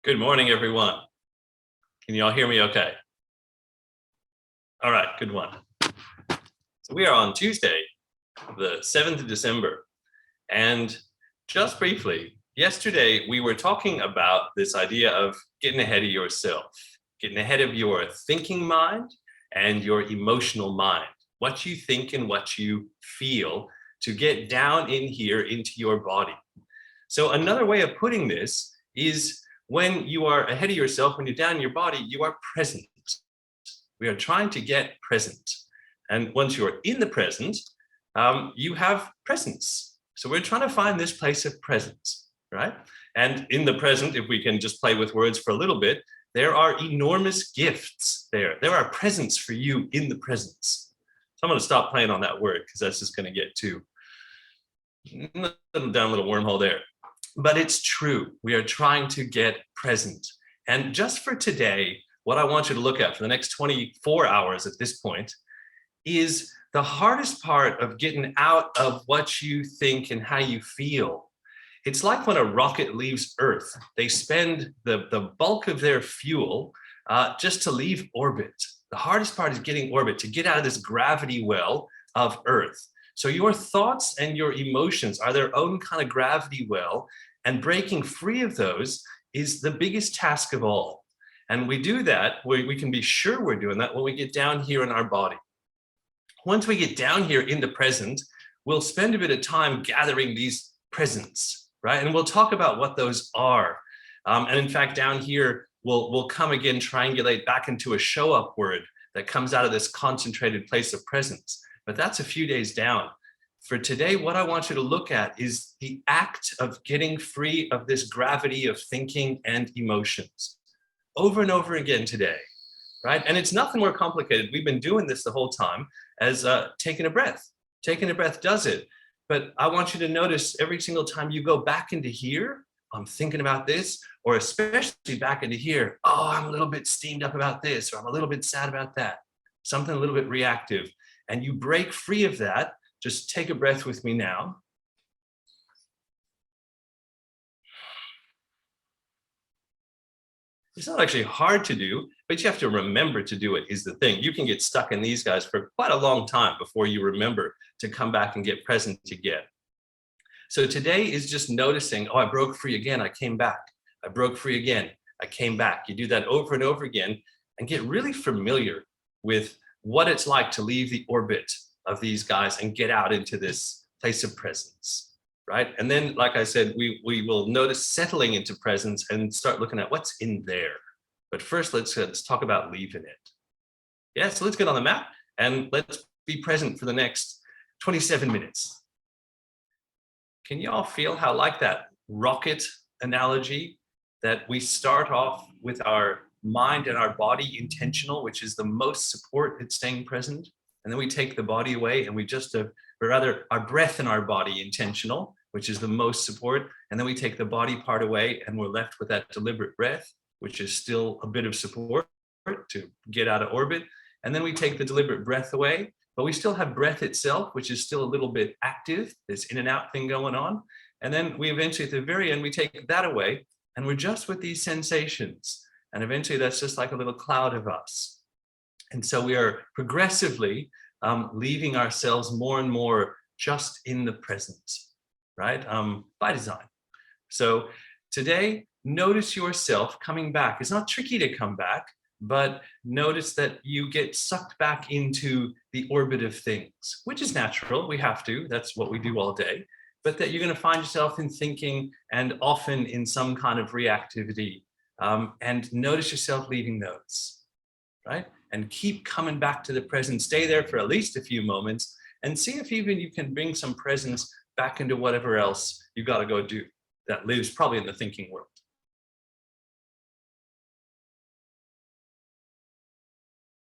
Good morning, everyone. Can you all hear me okay? All right, good one. So we are on Tuesday, the 7th of December. And just briefly, yesterday we were talking about this idea of getting ahead of yourself, getting ahead of your thinking mind and your emotional mind, what you think and what you feel to get down in here into your body. So another way of putting this is when you are ahead of yourself, when you're down in your body, you are present. We are trying to get present. And once you're in the present, you have presence. So we're trying to find this place of presence, right? And in the present, if we can just play with words for a little bit, there are enormous gifts there. There are presents for you in the presence. So I'm going to stop playing on that word because that's just going to get too down a little wormhole there. But it's true. We are trying to get present. And just for today, what I want you to look at for the next 24 hours at this point is the hardest part of getting out of what you think and how you feel. It's like when a rocket leaves Earth, they spend the bulk of their fuel just to leave orbit. The hardest part is getting orbit, to get out of this gravity well of Earth. So your thoughts and your emotions are their own kind of gravity well, and breaking free of those is the biggest task of all. And we do that, we can be sure we're doing that when we get down here in our body. Once we get down here in the present, we'll spend a bit of time gathering these presents, right? And we'll talk about what those are. And in fact, down here, we'll come again, triangulate back into a show up word that comes out of this concentrated place of presence. But that's a few days down. For today, what I want you to look at is the act of getting free of this gravity of thinking and emotions over and over again today, right? And it's nothing more complicated. We've been doing this the whole time as taking a breath. Taking a breath does it. But I want you to notice every single time you go back into here, I'm thinking about this, or especially back into here, oh, I'm a little bit steamed up about this, or I'm a little bit sad about that, something a little bit reactive. And you break free of that. Just take a breath with me now. It's not actually hard to do, but you have to remember to do it is the thing. You can get stuck in these guys for quite a long time before you remember to come back and get present again. So today is just noticing, oh, I broke free again, I came back. I broke free again, I came back. You do that over and over again and get really familiar with what it's like to leave the orbit of these guys and get out into this place of presence, right? And then, like I said, we will notice settling into presence and start looking at what's in there. But first, let's talk about leaving it. Yeah, so let's get on the mat and let's be present for the next 27 minutes. Can you all feel how, like that rocket analogy, that we start off with our mind and our body intentional, which is the most support at staying present. And then we take the body away and we just, or rather our breath and our body intentional, which is the most support. And then we take the body part away and we're left with that deliberate breath, which is still a bit of support to get out of orbit. And then we take the deliberate breath away, but we still have breath itself, which is still a little bit active, this in and out thing going on. And then we eventually, at the very end, we take that away and we're just with these sensations. And eventually that's just like a little cloud of us. And so we are progressively leaving ourselves more and more just in the present, right? By design. So today, notice yourself coming back. It's not tricky to come back, but notice that you get sucked back into the orbit of things, which is natural. We have to. That's what we do all day. But that you're going to find yourself in thinking and often in some kind of reactivity. And notice yourself leaving those, right? And keep coming back to the present. Stay there for at least a few moments and see if even you can bring some presence back into whatever else you got to go do that lives probably in the thinking world.